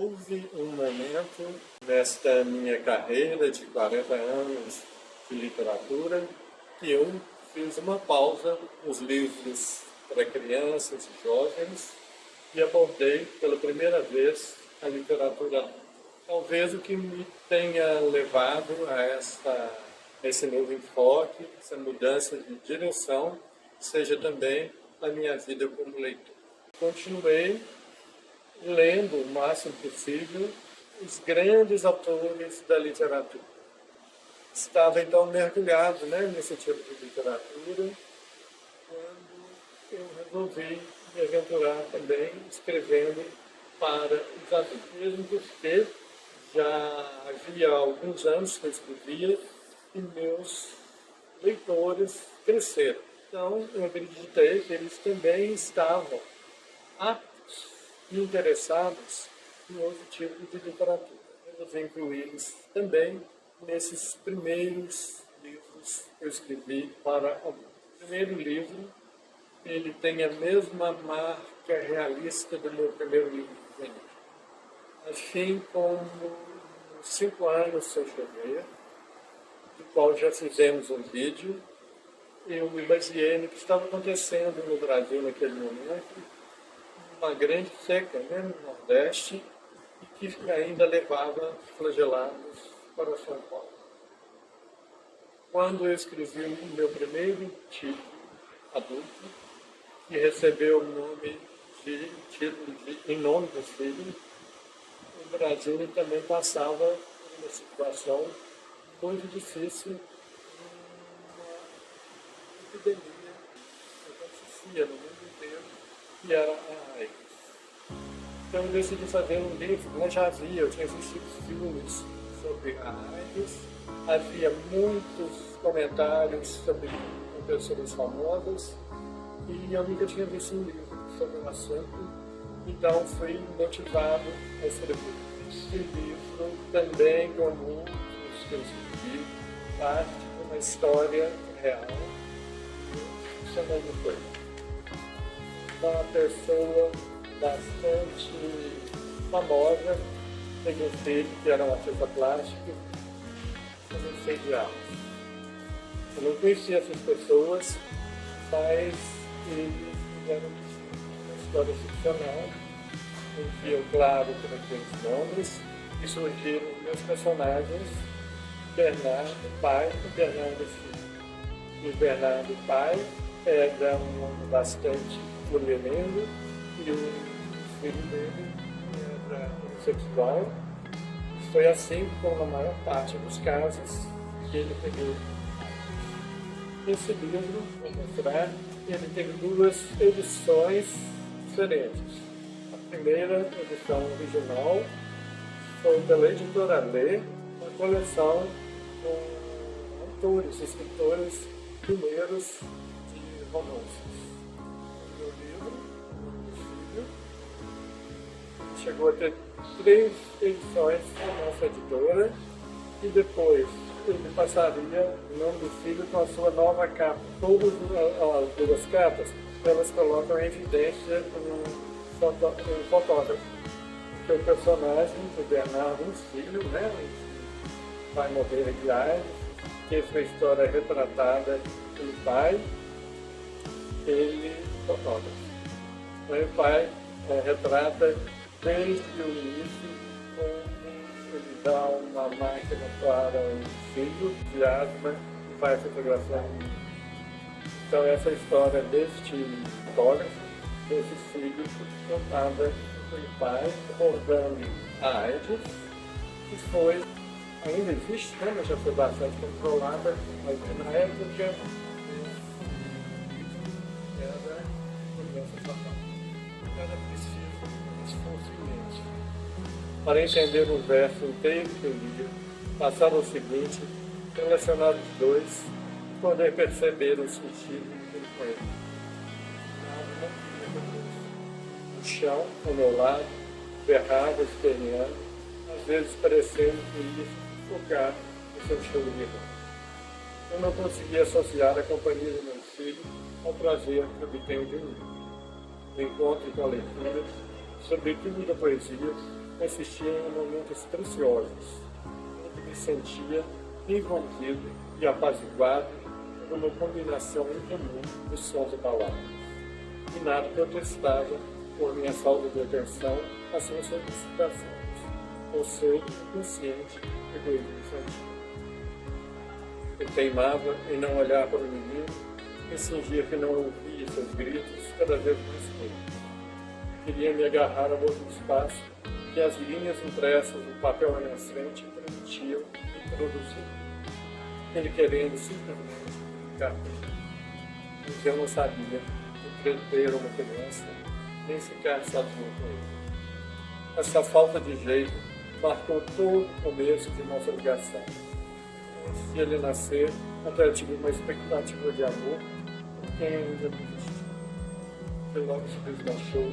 Houve um momento nesta minha carreira de 40 anos de literatura que eu fiz uma pausa nos livros para crianças e jovens e abordei pela primeira vez a literatura adulta. Talvez o que me tenha levado a esse novo enfoque, essa mudança de direção, seja também a minha vida como leitor. Continuei lendo o máximo possível os grandes autores da literatura. Estava então mergulhado nesse tipo de literatura quando eu resolvi me aventurar também escrevendo para os adultos, mesmo porque já havia alguns anos que eu escrevia e meus leitores cresceram. Então eu acreditei que eles também estavam aptos e interessados em outro tipo de literatura. Resolvi incluí-los também nesses primeiros livros que eu escrevi para adultos. O primeiro livro, ele tem a mesma marca realista do meu primeiro livro. Assim como 5 anos sem chover, do qual já fizemos um vídeo, eu me baseei no que estava acontecendo no Brasil naquele momento, uma grande seca no Nordeste, e que ainda levava flagelados para São Paulo. Quando eu escrevi o meu primeiro título adulto, que recebeu o nome de título Em Nome do Filho, o Brasil também passava por uma situação muito difícil, uma epidemia que acontecia no mundo inteiro, que era a AIDS. Então eu decidi fazer um livro, eu tinha assistido filmes sobre a AIDS, havia muitos comentários sobre pessoas famosas e eu nunca tinha visto um livro sobre o assunto, então fui motivado a escrever. Esse livro também, como os que eu escrevi, parte de uma história real, chamando foi uma pessoa bastante famosa, teve um filho que era um artista plástico, comecei de aula. Eu não conhecia essas pessoas, mas eles fizeram uma história ficcional, enviam claro por aqueles nomes, e surgiram meus personagens, Bernardo pai e Bernardo filho. O Bernardo pai era um homem bastante mulherengo e o filho dele era homossexual. Foi assim como na maior parte dos casos que ele pegou. Esse livro, vou mostrar, ele tem 2 edições diferentes. A primeira edição original foi pela editora Lê, uma coleção com autores, escritores primeiros de romances. O meu livro, O Filho, chegou a ter 3 edições da nossa editora e depois ele passaria o nome do filho com a sua nova capa. Todas as 2 capas, elas colocam em evidência um fotógrafo. Que o personagem do Bernardo, um filho, vai morrer de AIDS, que sua história é retratada pelo pai, ele fotógrafo. Então, o pai retrata desde o início como ele dá uma máquina para um filho de asma e vai fotografando. Então essa história deste fotógrafo, desse filho, contada pelo pai, abordando a AIDS, que foi, ainda existe, mas já foi bastante controlada, mas na época era uma doença fatal. Era preciso um esforço imenso. Para entender um verso inteiro que eu lia, passar o seguinte, selecionar os 2 e poder perceber o sentido do poema. O chão, ao meu lado, berrado, esperneando, às vezes parecendo que ia focar no seu chão de verão. Eu não conseguia associar a companhia do meu filho ao prazer que obtenho de mim. O encontro com a leitura, sobretudo da poesia, assistia em momentos preciosos, onde me sentia envolvido e apaziguado por uma combinação incomum de sons e palavras. E nada protestava por minha falta de atenção às suas solicitações, ou seu inconsciente egoísmo infantil. Eu teimava em não olhar para o menino e fingia que não ouvia seus gritos cada vez mais fortes. Queria me agarrar ao outro espaço que as linhas impressas no papel à minha frente permitiam e produziam. Ele querendo simplesmente ficar comigo. Porque eu não sabia entreter uma criança, nem ficar sozinho com ele. Essa falta de jeito marcou todo o começo de nossa ligação. Antes de ele nascer, até tive uma expectativa de amor por quem ainda não existiu. Ele logo se desmanchou.